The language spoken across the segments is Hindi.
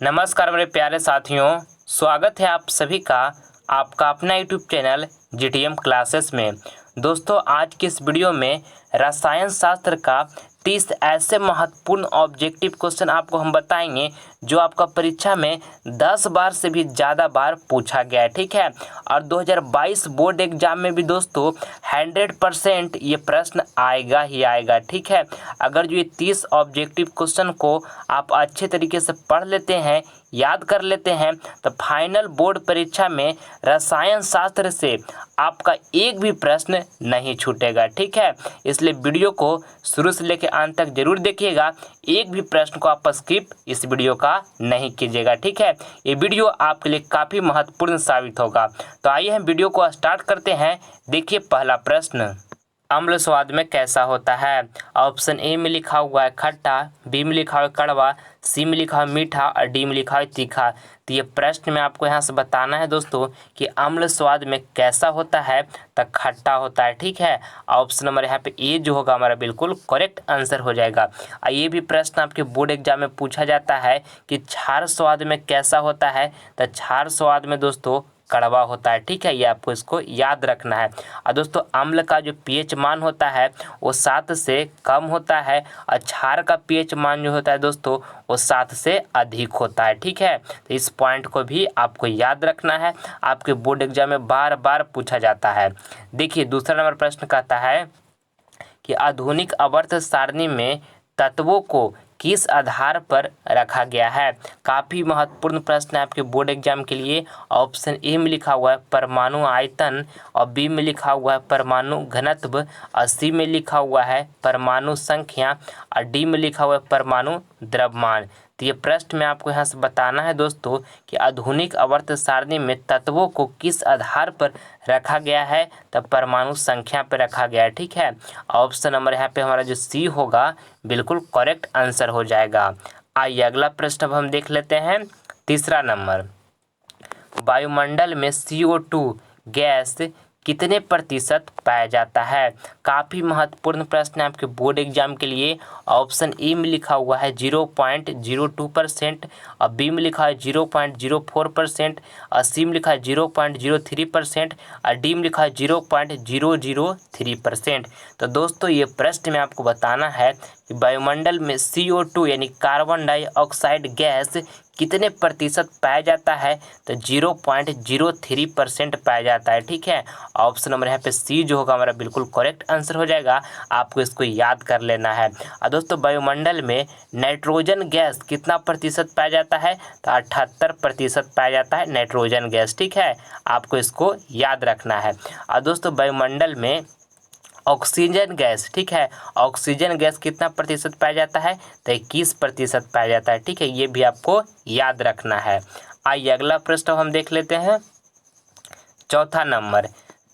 नमस्कार मेरे प्यारे साथियों, स्वागत है आप सभी का आपका अपना यूट्यूब चैनल जीटीएम क्लासेस में। दोस्तों, आज की इस वीडियो में रसायन शास्त्र का 30 ऐसे महत्वपूर्ण ऑब्जेक्टिव क्वेश्चन आपको हम बताएंगे जो आपका परीक्षा में 10 बार से भी ज़्यादा बार पूछा गया है। ठीक है, और 2022 बोर्ड एग्जाम में भी दोस्तों 100% ये प्रश्न आएगा ही आएगा। ठीक है, अगर जो ये 30 ऑब्जेक्टिव क्वेश्चन को आप अच्छे तरीके से पढ़ लेते हैं, याद कर लेते हैं, तो फाइनल बोर्ड परीक्षा में रसायन शास्त्र से आपका एक भी प्रश्न नहीं छूटेगा। ठीक है, इसलिए वीडियो को शुरू से लेकर अंत तक जरूर देखिएगा। एक भी प्रश्न को आप स्किप इस वीडियो का नहीं कीजिएगा। ठीक है, ये वीडियो आपके लिए काफ़ी महत्वपूर्ण साबित होगा। तो आइए हम वीडियो को स्टार्ट करते हैं। देखिए पहला प्रश्न, अम्ल स्वाद में कैसा होता है? ऑप्शन ए में लिखा हुआ है खट्टा, बी में लिखा हुआ है कड़वा, सी में लिखा हुआ है मीठा और डी में लिखा हुआ है तीखा। तो ये प्रश्न में आपको यहाँ से बताना है दोस्तों कि अम्ल स्वाद में कैसा होता है, तो खट्टा होता है। ठीक है, ऑप्शन नंबर यहाँ पे ए जो होगा हमारा बिल्कुल करेक्ट आंसर हो जाएगा। और ये भी प्रश्न आपके बोर्ड एग्जाम में पूछा जाता है कि क्षार स्वाद में कैसा होता है, तो क्षार स्वाद में दोस्तों कड़वा होता है। ठीक है, ये आपको इसको याद रखना है। और दोस्तों अम्ल का जो पीएच मान होता है वो 7 से कम होता है और क्षार का पीएच मान जो होता है दोस्तों वो 7 से अधिक होता है। ठीक है, तो इस पॉइंट को भी आपको याद रखना है, आपके बोर्ड एग्जाम में बार बार पूछा जाता है। देखिए दूसरा नंबर प्रश्न कहता है कि आधुनिक आवर्त सारणी में तत्वों को किस आधार पर रखा गया है? काफ़ी महत्वपूर्ण प्रश्न है आपके बोर्ड एग्जाम के लिए। ऑप्शन ए में लिखा हुआ है परमाणु आयतन, और बी में लिखा हुआ है परमाणु घनत्व, और सी में लिखा हुआ है परमाणु संख्या, और डी में लिखा हुआ है परमाणु द्रव्यमान। तो ये प्रश्न में आपको यहाँ से बताना है दोस्तों कि आधुनिक आवर्त सारणी में तत्वों को किस आधार पर रखा गया है, तब परमाणु संख्या पर रखा गया है। ठीक है, ऑप्शन नंबर यहाँ पे हमारा जो सी होगा बिल्कुल करेक्ट आंसर हो जाएगा। आइए अगला प्रश्न अब हम देख लेते हैं। तीसरा नंबर, वायुमंडल में CO2 गैस कितने प्रतिशत पाया जाता है? काफ़ी महत्वपूर्ण प्रश्न है आपके बोर्ड एग्जाम के लिए। ऑप्शन ए में लिखा हुआ है 0.02%, और बी में लिखा है 0.04%, और सी में लिखा है 0.03%, और डी में लिखा है 0.003%। तो दोस्तों ये प्रश्न में आपको बताना है कि वायुमंडल में CO2 यानी कार्बन डाइऑक्साइड गैस कितने प्रतिशत पाया जाता है, तो 0.03% पाया जाता है। ठीक है, ऑप्शन नंबर यहाँ पे सी जो होगा हमारा बिल्कुल करेक्ट आंसर हो जाएगा। आपको इसको याद कर लेना है। और दोस्तों वायुमंडल में नाइट्रोजन गैस कितना प्रतिशत पाया जाता है, तो 78% पाया जाता है नाइट्रोजन गैस। ठीक है, आपको इसको याद रखना है। और दोस्तों वायुमंडल में ऑक्सीजन गैस, ठीक है, ऑक्सीजन गैस कितना प्रतिशत पाया जाता है, तो 21% पाया जाता है। ठीक है, ये भी आपको याद रखना है। आइए अगला प्रश्न हम देख लेते हैं। चौथा नंबर,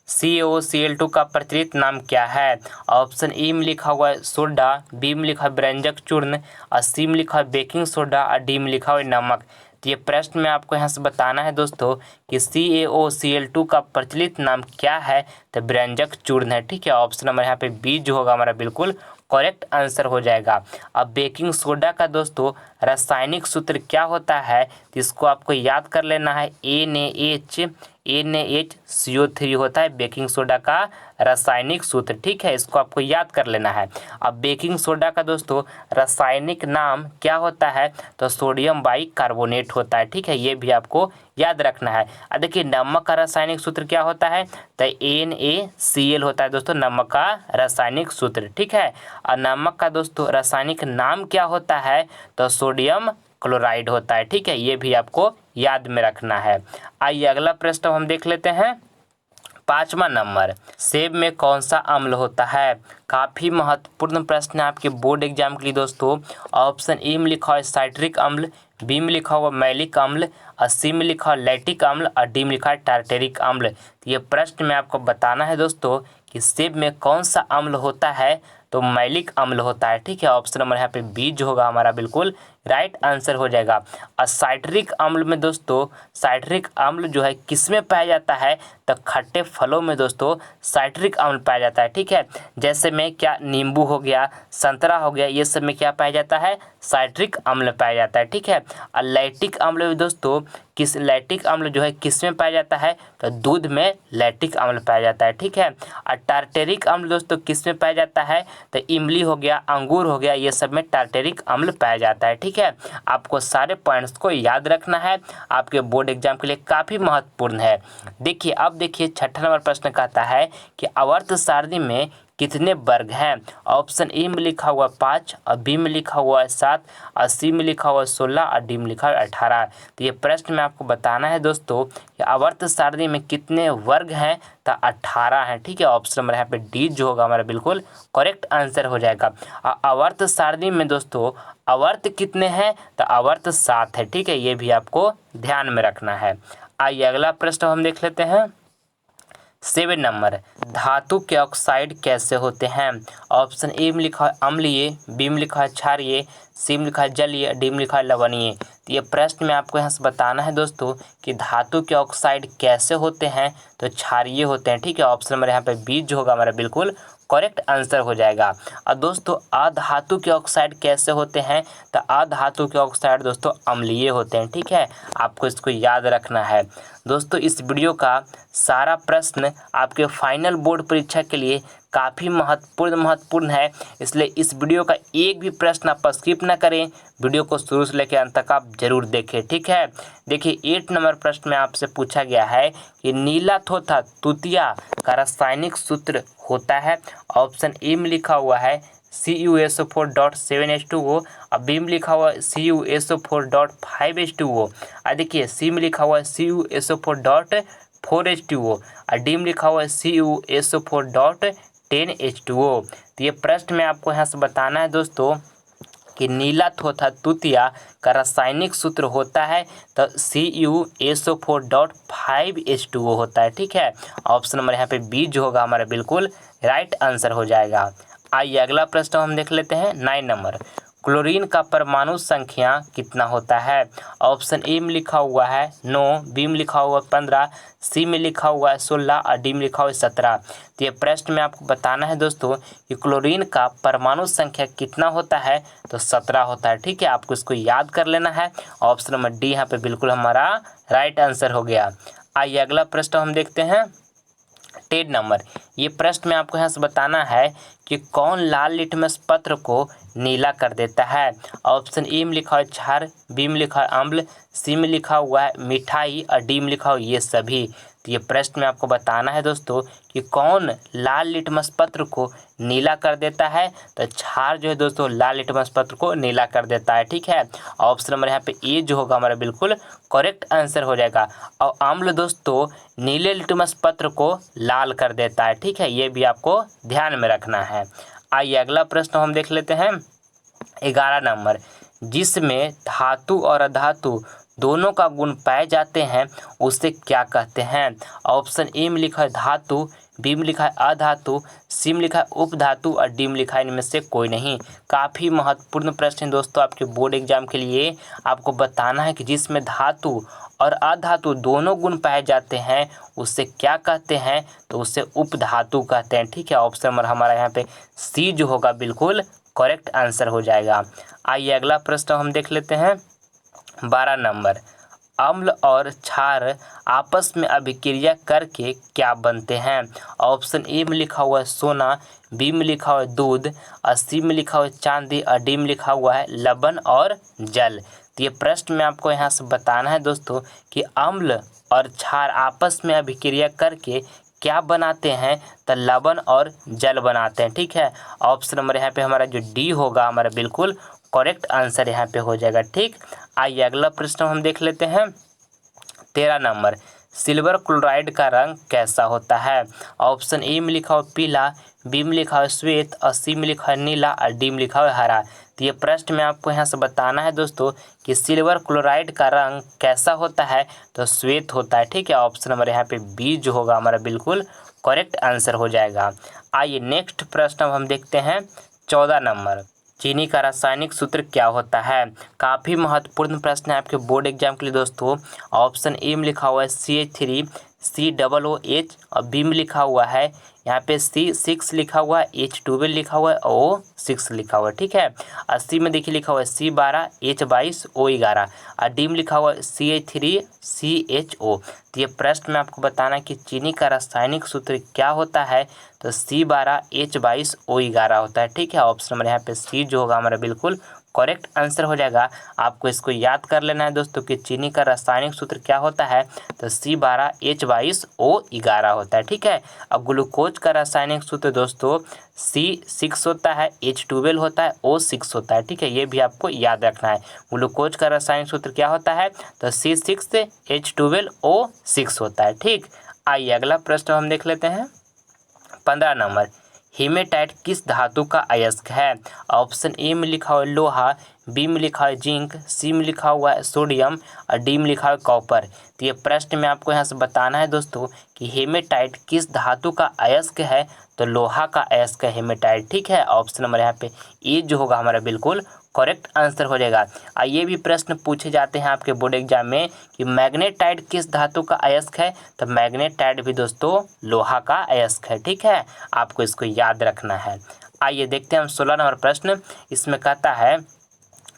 CaOCl2 का प्रचलित नाम क्या है? ऑप्शन ए में लिखा हुआ है सोडा, बी में लिखा है व्यंजक चूर्ण, और सी में लिखा है बेकिंग सोडा, और डी में लिखा हुआ है नमक। तो ये प्रश्न में आपको यहाँ से बताना है दोस्तों कि CaOCl2 का प्रचलित नाम क्या है, तो व्यंजक चूर्ण है। ठीक है, ऑप्शन नंबर यहाँ पे बी जो होगा हमारा बिल्कुल करेक्ट आंसर हो जाएगा। अब बेकिंग सोडा का दोस्तों रासायनिक सूत्र क्या होता है, तो इसको आपको याद कर लेना है। NaHCO3 होता है बेकिंग सोडा का रासायनिक सूत्र। ठीक है, इसको आपको याद कर लेना है। अब बेकिंग सोडा का दोस्तों रासायनिक नाम क्या होता है, तो सोडियम बाइकार्बोनेट होता है। ठीक है, ये भी आपको याद रखना है। अब देखिए नमक का रासायनिक सूत्र क्या होता है, तो NaCl होता है दोस्तों नमक का रासायनिक सूत्र। ठीक है, और नमक का दोस्तों रासायनिक नाम क्या होता है, तो सोडियम क्लोराइड होता है। ठीक है, ये भी आपको याद में रखना है। आइए अगला प्रश्न हम देख लेते हैं। पांचवा नंबर, सेब में कौन सा अम्ल होता है? काफ़ी महत्वपूर्ण प्रश्न है आपके बोर्ड एग्जाम के लिए दोस्तों। ऑप्शन ए में लिखा है साइट्रिक अम्ल, बी में लिखा हुआ मैलिक अम्ल, और सी में लिखा है लैक्टिक अम्ल, और डी में लिखा है टार्टेरिक अम्ल। तो ये प्रश्न में आपको बताना है दोस्तों कि सेब में कौन सा अम्ल होता है, तो मैलिक अम्ल होता है। ठीक है, ऑप्शन नंबर यहाँ पे बी जो होगा हमारा बिल्कुल राइट आंसर हो जाएगा। और साइट्रिक अम्ल में दोस्तों, साइट्रिक अम्ल जो है किस में पाया जाता है, तो खट्टे फलों में दोस्तों साइट्रिक अम्ल पाया जाता है। ठीक है, जैसे में क्या नींबू हो गया, संतरा हो गया, ये सब में क्या पाया जाता है, साइट्रिक अम्ल पाया जाता है। ठीक है, और लैक्टिक अम्ल में दोस्तों किस लैक्टिक अम्ल जो है किस में पाया जाता है, तो दूध में लैक्टिक अम्ल पाया जाता है। ठीक है, और टार्टेरिक अम्ल दोस्तों किस में पाया जाता है, तो इमली हो गया, अंगूर हो गया, ये सब में टार्टेरिक अम्ल पाया जाता है। ठीक है, आपको सारे पॉइंट्स को याद रखना है, आपके बोर्ड एग्जाम के लिए काफ़ी महत्वपूर्ण है। देखिए अब देखिए छठा नंबर प्रश्न कहता है कि आवर्त सारणी में कितने वर्ग हैं। ऑप्शन ए में लिखा हुआ 5, और बी में लिखा हुआ है 7, और सी में लिखा हुआ है 16, और डी में लिखा हुआ है 18। तो ये प्रश्न में आपको बताना है दोस्तों कि आवर्त सारणी में कितने वर्ग हैं, तो 18 हैं। ठीक है, ऑप्शन नंबर यहाँ पे डी जो होगा हमारा बिल्कुल करेक्ट आंसर हो जाएगा। आवर्त सारणी में दोस्तों आवर्त कितने हैं, तो आवर्त 7 है। ठीक है, ये भी आपको ध्यान में रखना है। आइए अगला प्रश्न हम देख लेते हैं। 7 नंबर, धातु के ऑक्साइड कैसे होते हैं। ऑप्शन ए में लिखा है अम्लीय, बी में लिखा है क्षारीय, सी में लिखा है जलीय, डी में लिखा है लवणीय। तो ये प्रश्न में आपको यहाँ से बताना है दोस्तों कि धातु के ऑक्साइड कैसे होते हैं, तो क्षारीय होते हैं। ठीक है, ऑप्शन नंबर यहाँ पे बी जो होगा हमारा बिल्कुल करेक्ट आंसर हो जाएगा। और दोस्तों अधातु के ऑक्साइड कैसे होते हैं, तो अधातु के ऑक्साइड दोस्तों अम्लीय होते हैं। ठीक है, आपको इसको याद रखना है। दोस्तों इस वीडियो का सारा प्रश्न आपके फाइनल बोर्ड परीक्षा के लिए काफ़ी महत्वपूर्ण है, इसलिए इस वीडियो का एक भी प्रश्न आप स्किप ना करें, वीडियो को शुरू से लेकर अंत तक आप जरूर देखें। ठीक है, देखिए 8 नंबर प्रश्न में आपसे पूछा गया है कि नीला तथा तूतिया का रासायनिक सूत्र होता है। ऑप्शन ए में लिखा हुआ है CuSO4.7H2O, और बी में लिखा हुआ है CuSO4.5H2O, और देखिए सी में लिखा हुआ है CuSO4.4H2O, और डी में लिखा हुआ है CuSO4.10H2O। तो ये प्रश्न में आपको यहाँ से बताना है दोस्तों कि नीला तथा तूतिया का रासायनिक सूत्र होता है, तो CuSO4.5H2O होता है। ठीक है, ऑप्शन नंबर यहाँ पे बी जो होगा हमारा बिल्कुल राइट आंसर हो जाएगा। आइए अगला प्रश्न हम देख लेते हैं। 9 नंबर, क्लोरीन का परमाणु संख्या कितना होता है। ऑप्शन ए में लिखा हुआ है 9, बी में लिखा हुआ है 15, सी में लिखा हुआ है 16, और डी में लिखा हुआ है 17। तो ये प्रश्न में आपको बताना है दोस्तों कि क्लोरीन का परमाणु संख्या कितना होता है, तो 17 होता है। ठीक है, आपको इसको याद कर लेना है। ऑप्शन नंबर डी यहाँ पे बिल्कुल हमारा राइट आंसर हो गया। आइए अगला प्रश्न हम देखते हैं। 10 नंबर, ये प्रश्न में आपको यहाँ से बताना है कि कौन लाल लिटमस पत्र को नीला कर देता है। ऑप्शन ए में लिखा है क्षार, बी में लिखा है अम्ल, सी में लिखा हुआ है मिठाई, और डी में लिखा हुआ ये सभी। तो ये प्रश्न में आपको बताना है दोस्तों कि कौन लाल लिटमस पत्र को नीला कर देता है, तो क्षार जो है दोस्तों लाल लिटमस पत्र को नीला कर देता है। ठीक है, ऑप्शन नंबर यहाँ पे ए जो होगा हमारा बिल्कुल करेक्ट आंसर हो जाएगा। और अम्ल दोस्तों नीले लिटमस पत्र को लाल कर देता है। ठीक है, ये भी आपको ध्यान में रखना है। आइए अगला प्रश्न हम देख लेते हैं। 11 नंबर, जिसमें धातु और अधातु दोनों का गुण पाए जाते हैं उसे क्या कहते हैं। ऑप्शन ए में लिखा है धातु, बी में लिखा है अधातु, सी में लिखा है उपधातु, और डी में लिखा है इनमें से कोई नहीं। काफ़ी महत्वपूर्ण प्रश्न है दोस्तों आपके बोर्ड एग्जाम के लिए। आपको बताना है कि जिसमें धातु और अधातु दोनों गुण पाए जाते हैं उससे क्या कहते हैं, तो उससे उपधातु कहते हैं। ठीक है, ऑप्शन नंबर हमारा यहाँ पे सी जो होगा बिल्कुल करेक्ट आंसर हो जाएगा। आइए अगला प्रश्न हम देख लेते हैं। 12 नंबर, अम्ल और क्षार आपस में अभिक्रिया करके क्या बनते हैं। ऑप्शन ए में लिखा हुआ है सोना, बी में लिखा हुआ है दूध, और सी में लिखा हुआ है चांदी, और डी में लिखा हुआ है लवण और जल। तो ये प्रश्न में आपको यहाँ से बताना है दोस्तों कि अम्ल और क्षार आपस में अभिक्रिया करके क्या बनाते हैं, तो लवण और जल बनाते हैं। ठीक है, ऑप्शन नंबर यहाँ पे हमारा जो डी होगा हमारा बिल्कुल करेक्ट आंसर यहाँ पे हो जाएगा। ठीक, आइए अगला प्रश्न हम देख लेते हैं। 13 नंबर, सिल्वर क्लोराइड का रंग कैसा होता है। ऑप्शन ए में लिखा हुआ पीला, बी में लिखा हुआ श्वेत, और सी में लिखा है नीला, और डी में लिखा हुआ हरा। तो ये प्रश्न में आपको यहाँ से बताना है दोस्तों कि सिल्वर क्लोराइड का रंग कैसा होता है, तो श्वेत होता है। ठीक है, ऑप्शन नंबर यहाँ पे बी जो होगा हमारा बिल्कुल करेक्ट आंसर हो जाएगा। आइए नेक्स्ट प्रश्न अब हम देखते हैं 14 नंबर। चीनी का रासायनिक सूत्र क्या होता है? काफ़ी महत्वपूर्ण प्रश्न है आपके बोर्ड एग्जाम के लिए दोस्तों। ऑप्शन ए में लिखा हुआ है CH3 COOH और बी में लिखा हुआ है यहाँ पे C6 लिखा हुआ है, H12 लिखा हुआ है, O6 लिखा हुआ है। ठीक है। और सी में देखिए लिखा हुआ है C12 H22 O11 और डी में लिखा हुआ है CH3 CHO। तो ये प्रश्न में आपको बताना है कि चीनी का रासायनिक सूत्र क्या होता है, तो C12 H22 O11 होता है। ठीक है। ऑप्शन नंबर यहाँ पे सी जो होगा हमारा बिल्कुल करेक्ट आंसर हो जाएगा। आपको इसको याद कर लेना है दोस्तों कि चीनी का रासायनिक सूत्र क्या होता है, तो C12 H22 O11 होता है। ठीक है। अब ग्लूकोज का रासायनिक सूत्र दोस्तों C6 होता है, H12 होता है, O6 होता है। ठीक है। ये भी आपको याद रखना है। ग्लूकोज का रासायनिक सूत्र क्या होता है, तो C6 H12 O6 होता है। ठीक। आइए अगला प्रश्न हम देख लेते हैं 15 नंबर। हीमेटाइट किस धातु का अयस्क है? ऑप्शन ए में लिखा हुआ है लोहा, बी में लिखा है जिंक, सी में लिखा हुआ है सोडियम और डी में लिखा है कॉपर। तो ये प्रश्न में आपको यहाँ से बताना है दोस्तों कि हेमेटाइट किस धातु का अयस्क है, तो लोहा का अयस्क है हेमेटाइट। ठीक है। ऑप्शन नंबर यहाँ पे ए जो होगा हमारा बिल्कुल करेक्ट आंसर हो जाएगा। ये भी प्रश्न पूछे जाते हैं आपके बोर्ड एग्जाम में कि मैग्नेटाइट किस धातु का अयस्क है, तो मैग्नेटाइट भी दोस्तों लोहा का अयस्क है। ठीक है। आपको इसको याद रखना है। आइए देखते हैं हम 16 नंबर प्रश्न। इसमें कहता है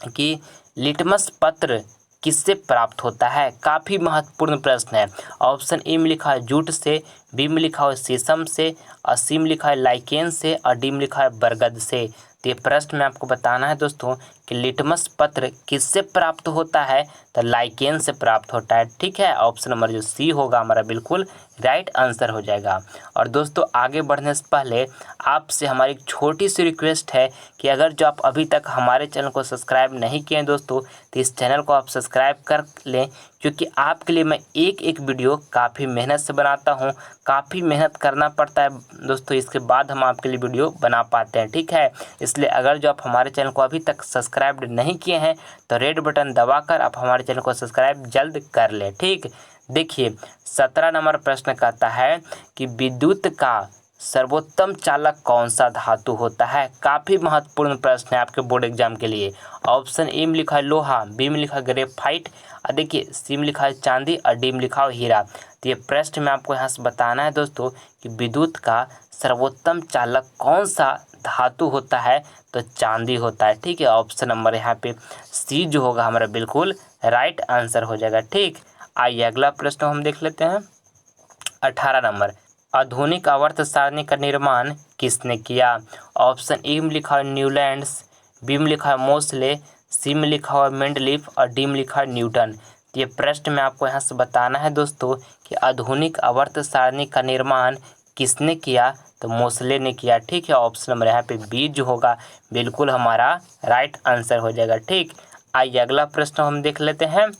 कि लिटमस पत्र किससे प्राप्त होता है? काफ़ी महत्वपूर्ण प्रश्न है। ऑप्शन ए में लिखा है जूट से, बी में लिखा है शीशम से और सी में लिखा है लाइकेन से और डी में लिखा है बरगद से। तो ये प्रश्न में आपको बताना है दोस्तों कि लिटमस पत्र किससे प्राप्त होता है, तो लाइकेन से प्राप्त होता है। ठीक है। ऑप्शन नंबर जो सी होगा हमारा बिल्कुल राइट आंसर हो जाएगा। और दोस्तों आगे बढ़ने से पहले आपसे हमारी एक छोटी सी रिक्वेस्ट है कि अगर जो आप अभी तक हमारे चैनल को सब्सक्राइब नहीं किए हैं दोस्तों, तो इस चैनल को आप सब्सक्राइब कर लें, क्योंकि आपके लिए मैं एक एक वीडियो काफ़ी मेहनत से बनाता हूं। काफ़ी मेहनत करना पड़ता है दोस्तों, इसके बाद हम आपके लिए वीडियो बना पाते हैं। ठीक है। इसलिए अगर जो आप हमारे चैनल को अभी तक सब्सक्राइब नहीं किए हैं, तो रेड बटन दबाकर आप हमारे चैनल को सब्सक्राइब जल्द कर लें। ठीक। देखिए 17 नंबर प्रश्न कहता है कि विद्युत का सर्वोत्तम चालक कौन सा धातु होता है? काफ़ी महत्वपूर्ण प्रश्न है आपके बोर्ड एग्जाम के लिए। ऑप्शन ए में लिखा है लोहा, बी में लिखा है ग्रेफाइट और देखिए सी में लिखा है चांदी और डी में लिखा है हीरा। तो ये प्रश्न में आपको यहाँ से बताना है दोस्तों कि विद्युत का सर्वोत्तम चालक कौन सा धातु होता है, तो चांदी होता है। ठीक है। ऑप्शन नंबर यहाँ पे सी जो होगा हमारा बिल्कुल राइट आंसर हो जाएगा। ठीक। आइए अगला प्रश्न हम देख लेते हैं 18 नंबर। आधुनिक आवर्त सारणी का निर्माण किसने किया? ऑप्शन ए में लिखा है न्यूलैंड्स, बी में लिखा है मोसले, सी में लिखा हुआ है मेंडलीफ और डी में लिखा है न्यूटन। तो ये प्रश्न में आपको यहाँ से बताना है दोस्तों कि आधुनिक आवर्त सारणी का निर्माण किसने किया, तो मोसले ने किया। ठीक है। ऑप्शन नंबर यहाँ पे बी जो होगा बिल्कुल हमारा राइट आंसर हो जाएगा। ठीक। आइए अगला प्रश्न हम देख लेते हैं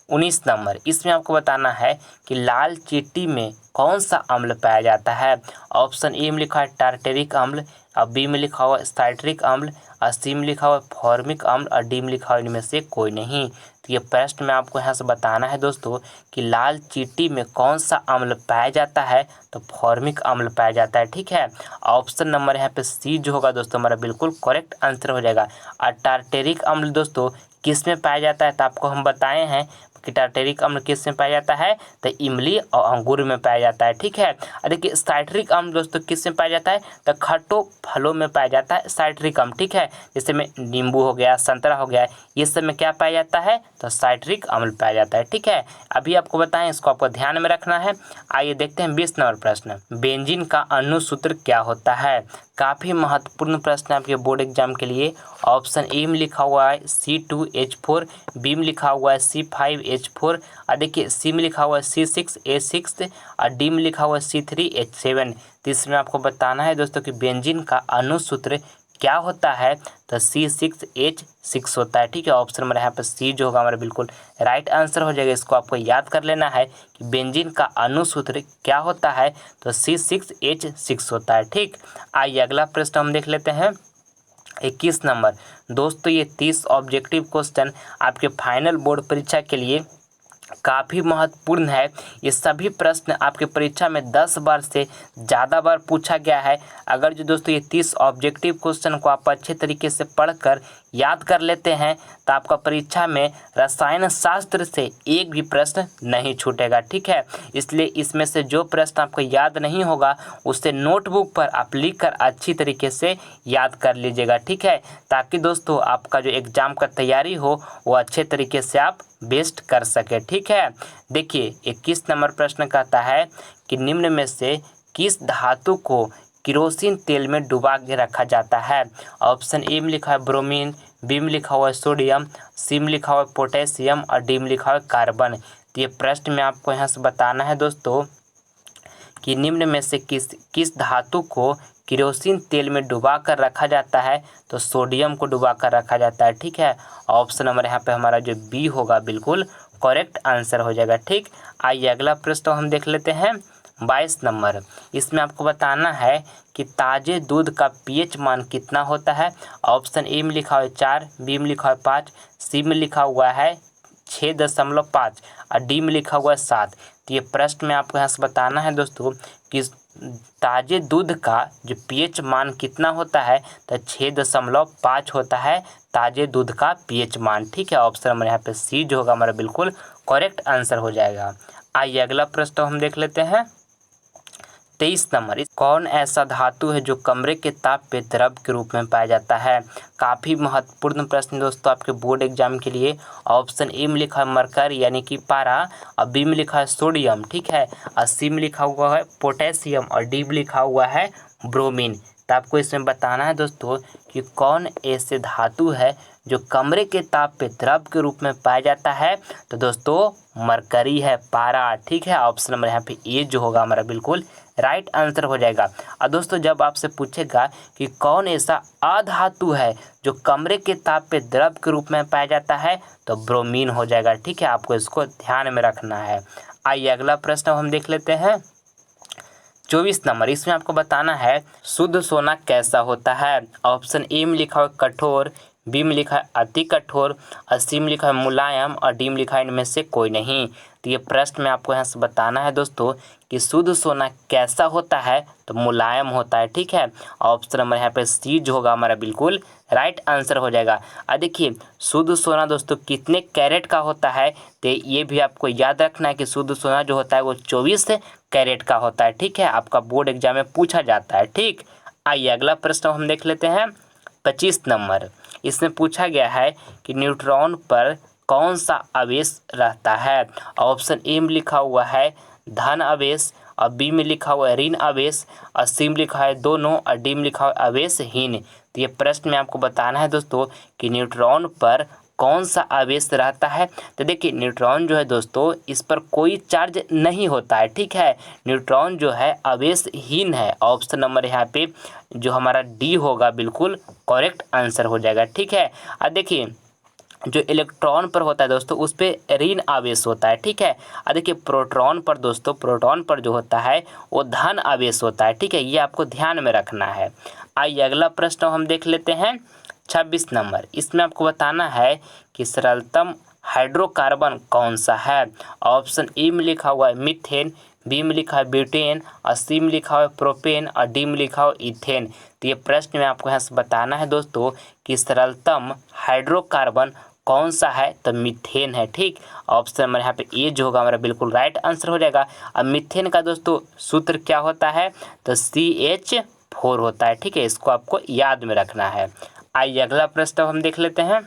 19 नंबर। इसमें आपको बताना है कि लाल चींटी में कौन सा अम्ल पाया जाता है? ऑप्शन ए में लिखा है टार्टेरिक अम्ल और बी में लिखा हुआ स्टार्टरिक अम्ल और सी में लिखा हुआ फॉर्मिक अम्ल और डी में लिखा हुआ इनमें से कोई नहीं। तो ये प्रश्न में आपको यहाँ से बताना है दोस्तों कि लाल चींटी में कौन सा अम्ल पाया जाता है, तो फॉर्मिक अम्ल पाया जाता है। ठीक है। ऑप्शन नंबर यहाँ पे सी जो होगा दोस्तों हमारा बिल्कुल करेक्ट आंसर हो जाएगा। और टार्टेरिक अम्ल दोस्तों किस में पाया जाता है, तो आपको हम बताए हैं कि टार्टेरिक अम्ल किस में पाया जाता है, तो इमली और अंगूर में पाया जाता है। ठीक है। और देखिए साइट्रिक अम्ल दोस्तों किस में पाया जाता है, तो खट्टो फलों में पाया जाता है साइट्रिक अम्ल। ठीक है। जैसे में नींबू हो गया, संतरा हो गया, ये सब में क्या पाया जाता है, तो साइट्रिक अम्ल पाया जाता है। ठीक है। अभी आपको बताएं, इसको आपको ध्यान में रखना है। आइए देखते हैं 20 नंबर प्रश्न। बेंजीन का अणुसूत्र क्या होता है? काफ़ी महत्वपूर्ण प्रश्न है आपके बोर्ड एग्जाम के लिए। ऑप्शन ए में लिखा हुआ है C2H4, बी में लिखा हुआ है C5H4 और देखिए सी में लिखा हुआ है C6H6 और डी में लिखा हुआ है C3H7। तो इसमें आपको बताना है दोस्तों कि बेंजीन का अणुसूत्र क्या होता है, तो C6H6 होता है। ठीक है। ऑप्शन नंबर यहाँ पर सी जो होगा हमारा बिल्कुल राइट आंसर हो जाएगा। इसको आपको याद कर लेना है कि बेंजीन का अणुसूत्र क्या होता है, तो C6H6 होता है। ठीक। आइए अगला प्रश्न हम देख लेते हैं 21 नंबर। दोस्तों ये 30 ऑब्जेक्टिव क्वेश्चन आपके फाइनल बोर्ड परीक्षा के लिए काफ़ी महत्वपूर्ण है। ये सभी प्रश्न आपके परीक्षा में 10 बार से ज़्यादा बार पूछा गया है। अगर जो दोस्तों ये 30 ऑब्जेक्टिव क्वेश्चन को आप अच्छे तरीके से पढ़कर याद कर लेते हैं तो आपका परीक्षा में रसायन शास्त्र से एक भी प्रश्न नहीं छूटेगा, ठीक है। इसलिए इसमें से जो प्रश्न आपको याद नहीं होगा उसे नोटबुक पर आप लिखकर अच्छी तरीके से याद कर लीजिएगा, ठीक है, ताकि दोस्तों आपका जो एग्ज़ाम का तैयारी हो वो अच्छे तरीके से आप बेस्ट कर सके, ठीक है। देखिए 21 नंबर प्रश्न कहता है कि निम्न में से किस धातु को केरोसिन तेल में डुबा के रखा जाता है। ऑप्शन ए में लिखा है ब्रोमीन, बी में लिखा हुआ है सोडियम, सी में लिखा हुआ है पोटेशियम और डी में लिखा हुआ है कार्बन। तो ये प्रश्न में आपको यहाँ से बताना है दोस्तों कि निम्न में से किस धातु को केरोसिन तेल में डुबा कर रखा जाता है। तो सोडियम को डुबा कर रखा जाता है, ठीक है। ऑप्शन नंबर यहाँ पे हमारा जो बी होगा बिल्कुल करेक्ट आंसर हो जाएगा, ठीक। आइए अगला प्रश्न हम देख लेते हैं 22 नंबर। इसमें आपको बताना है कि ताजे दूध का पीएच मान कितना होता है। ऑप्शन ए में लिखा हुआ है 4, बी में लिखा हुआ है 5, सी में लिखा हुआ है 6.5 और डी में लिखा हुआ है 7। तो ये प्रश्न में आपको यहाँ से बताना है दोस्तों कि ताजे दूध का जो पीएच मान कितना होता है। तो 6.5 होता है ताजे दूध का पीएच मान, ठीक है। ऑप्शन नंबर यहाँ पे सी जो होगा हमारा बिल्कुल करेक्ट आंसर हो जाएगा। आइए अगला प्रश्न हम देख लेते हैं 23 नंबर। कौन ऐसा धातु है जो कमरे के ताप पे द्रव के रूप में पाया जाता है। काफ़ी महत्वपूर्ण प्रश्न दोस्तों आपके बोर्ड एग्जाम के लिए। ऑप्शन ए में लिखा है मरकरी यानी कि पारा, और बी में लिखा है सोडियम, ठीक है, और सी में लिखा हुआ है पोटेशियम और डी में लिखा हुआ है ब्रोमीन। तो आपको इसमें बताना है दोस्तों कि कौन ऐसे धातु है जो कमरे के ताप पे द्रव के रूप में पाया जाता है। तो दोस्तों मरकरी है, पारा, ठीक है। ऑप्शन नंबर यहाँ पे ए जो होगा हमारा बिल्कुल राइट आंसर हो जाएगा। और दोस्तों जब आपसे पूछेगा कि कौन ऐसा अधातु है जो कमरे के ताप पे द्रव के रूप में पाया जाता है तो ब्रोमीन हो जाएगा, ठीक है। आपको इसको ध्यान में रखना है। आइए अगला प्रश्न हम देख लेते हैं 24 नंबर। इसमें आपको बताना है शुद्ध सोना कैसा होता है। ऑप्शन ए में लिखा हुआ कठोर, बी में लिखा है अति कठोर और सी में लिखा है मुलायम और डी में लिखा है इनमें से कोई नहीं। तो ये प्रश्न में आपको यहाँ से बताना है दोस्तों कि शुद्ध सोना कैसा होता है। तो मुलायम होता है, ठीक है। ऑप्शन नंबर यहाँ पे सी जो होगा हमारा बिल्कुल राइट आंसर हो जाएगा। और देखिए शुद्ध सोना दोस्तों कितने कैरेट का होता है तो ये भी आपको याद रखना है कि शुद्ध सोना जो होता है वो 24 कैरेट का होता है, ठीक है। आपका बोर्ड एग्जाम में पूछा जाता है, ठीक। आइए अगला प्रश्न हम देख लेते हैं 25 नंबर। इसमें पूछा गया है कि न्यूट्रॉन पर कौन सा आवेश रहता है। ऑप्शन ए में लिखा हुआ है धन आवेश और बी में लिखा हुआ है ऋण आवेश और सी में लिखा है दोनों और डी में लिखा हुआ है आवेशहीन। तो ये प्रश्न में आपको बताना है दोस्तों कि न्यूट्रॉन पर कौन सा आवेश रहता है। तो देखिए न्यूट्रॉन जो है दोस्तों इस पर कोई चार्ज नहीं होता है, ठीक है। न्यूट्रॉन जो है आवेशहीन है। ऑप्शन नंबर यहाँ पे जो हमारा डी होगा बिल्कुल करेक्ट आंसर हो जाएगा, ठीक है। और देखिए जो इलेक्ट्रॉन पर होता है दोस्तों उस पर ऋण आवेश होता है, ठीक है। और देखिए प्रोटॉन पर दोस्तों प्रोटॉन पर जो होता है वो धन आवेश होता है, ठीक है। ये आपको ध्यान में रखना है। आइए अगला प्रश्न हम देख लेते हैं 26 नंबर। इसमें आपको बताना है कि सरलतम हाइड्रोकार्बन कौन सा है। ऑप्शन ए में लिखा हुआ है मीथेन, बी में लिखा है ब्यूटेन और सी में लिखा हुआ है प्रोपेन और डी में लिखा हुआ है इथेन। तो ये प्रश्न में आपको यहाँ से बताना है दोस्तों कि सरलतम हाइड्रोकार्बन कौन सा है। तो मीथेन है, ठीक। ऑप्शन नंबर यहाँ पे ए जो होगा हमारा बिल्कुल राइट आंसर हो जाएगा। अब मीथेन का दोस्तों सूत्र क्या होता है तो CH4 होता है, ठीक है। इसको आपको याद में रखना है। आइए अगला प्रश्न हम देख लेते हैं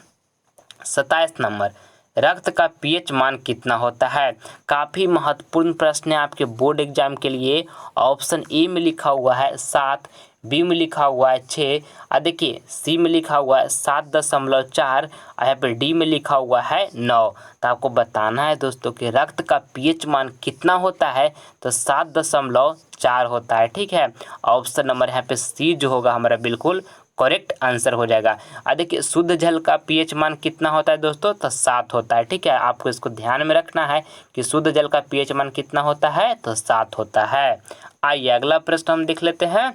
27 नंबर। रक्त का पीएच मान कितना होता है। काफ़ी महत्वपूर्ण प्रश्न है आपके बोर्ड एग्जाम के लिए। ऑप्शन ए में लिखा हुआ है 7, बी में लिखा हुआ है 6 और देखिए सी में लिखा हुआ है 7.4 और यहाँ पर डी में लिखा हुआ है 9। तो आपको बताना है दोस्तों कि रक्त का पीएच मान कितना होता है तो 7.4 होता है, ठीक है। ऑप्शन नंबर यहाँ पे सी जो होगा हमारा बिल्कुल करेक्ट आंसर हो जाएगा। और देखिए शुद्ध जल का पीएच मान कितना होता है दोस्तों तो 7 होता है, ठीक है। आपको इसको ध्यान में रखना है कि शुद्ध जल का पीएच मान कितना होता है तो 7 होता है। आइए अगला प्रश्न हम देख लेते हैं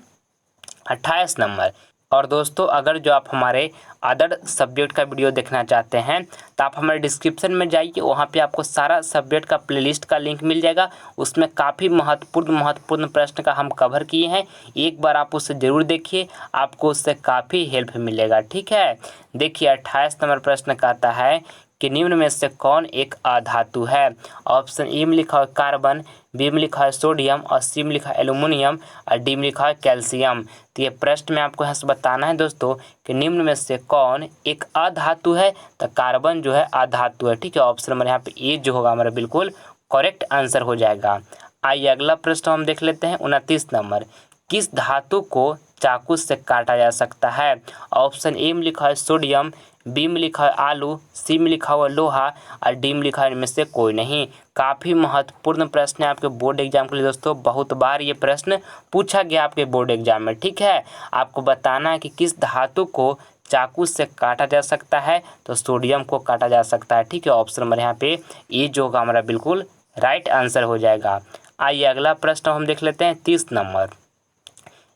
28 नंबर। और दोस्तों अगर जो आप हमारे अदर सब्जेक्ट का वीडियो देखना चाहते हैं तो आप हमारे डिस्क्रिप्शन में जाइए, वहाँ पे आपको सारा सब्जेक्ट का प्लेलिस्ट का लिंक मिल जाएगा। उसमें काफ़ी महत्वपूर्ण प्रश्न का हम कवर किए हैं, एक बार आप उसे ज़रूर देखिए, आपको उससे काफ़ी हेल्प मिलेगा। ठीक है, देखिए 28 नंबर प्रश्न कहता है कि निम्न में से कौन एक अधातु है। ऑप्शन ए में लिखा है कार्बन, बी में लिखा है सोडियम और सी में लिखा है एल्युमिनियम और डी में लिखा है कैल्शियम। तो ये प्रश्न में आपको यहाँ से बताना है दोस्तों कि निम्न में से कौन एक अधातु है। तो कार्बन जो है अधातु है। ठीक है, ऑप्शन नंबर यहाँ पे ए जो होगा हमारा बिल्कुल करेक्ट आंसर हो जाएगा। आइए अगला प्रश्न हम देख लेते हैं 29 नंबर। किस धातु को चाकू से काटा जा सकता है। ऑप्शन ए में लिखा है सोडियम, बी में लिखा है आलू, सी में लिखा हुआ लोहा और डी में लिखा है इनमें से कोई नहीं। काफ़ी महत्वपूर्ण प्रश्न है आपके बोर्ड एग्जाम के लिए दोस्तों, बहुत बार ये प्रश्न पूछा गया आपके बोर्ड एग्जाम में। ठीक है, आपको बताना है कि किस धातु को चाकू से काटा जा सकता है। तो सोडियम को काटा जा सकता है। ठीक है, ऑप्शन नंबर यहाँ पे ए जो होगा हमारा बिल्कुल राइट आंसर हो जाएगा। आइए अगला प्रश्न हम देख लेते हैं 30 नंबर।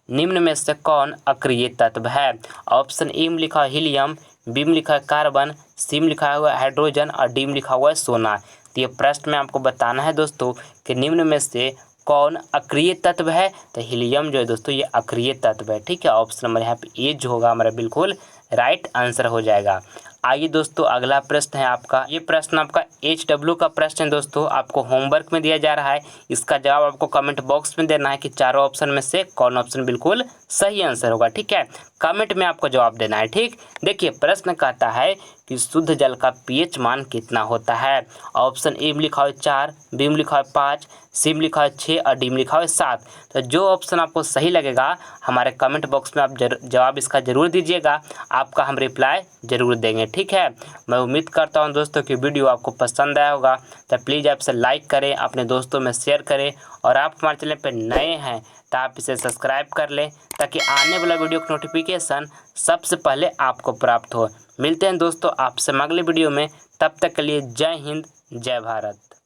निम्न में से कौन अक्रिय तत्व है। ऑप्शन ए में लिखा है हीलियम, बी में लिखा है कार्बन, सी में लिखा हुआ है हाइड्रोजन और डी में लिखा हुआ है सोना। तो ये प्रश्न में आपको बताना है दोस्तों कि निम्न में से कौन अक्रिय तत्व है। तो हीलियम जो है दोस्तों ये अक्रिय तत्व है। ठीक है, ऑप्शन नंबर यहाँ पे ए जो होगा हमारा बिल्कुल राइट आंसर हो जाएगा। आइए दोस्तों अगला प्रश्न है आपका, ये प्रश्न आपका HW का प्रश्न है दोस्तों, आपको होमवर्क में दिया जा रहा है। इसका जवाब आपको कमेंट बॉक्स में देना है कि चारों ऑप्शन में से कौन ऑप्शन बिल्कुल सही आंसर होगा। ठीक है, कमेंट में आपको जवाब देना है। ठीक, देखिए प्रश्न कहता है कि शुद्ध जल का pH मान कितना होता है। ऑप्शन ए में लिखा है 4, बी में लिखा है 5, सी में लिखा है 6 और डी में लिखा है 7। तो जो ऑप्शन आपको सही लगेगा हमारे कमेंट बॉक्स में आप जवाब इसका ज़रूर दीजिएगा, आपका हम रिप्लाई ज़रूर देंगे। ठीक है, मैं उम्मीद करता हूं दोस्तों कि वीडियो आपको पसंद आया होगा। तो प्लीज़ आप इसे लाइक करें, अपने दोस्तों में शेयर करें और आप हमारे चैनल पर नए हैं तो आप इसे सब्सक्राइब कर लें ताकि आने वाला वीडियो का नोटिफिकेशन सबसे पहले आपको प्राप्त हो। मिलते हैं दोस्तों आपसे अगले वीडियो में, तब तक के लिए जय हिंद जय भारत।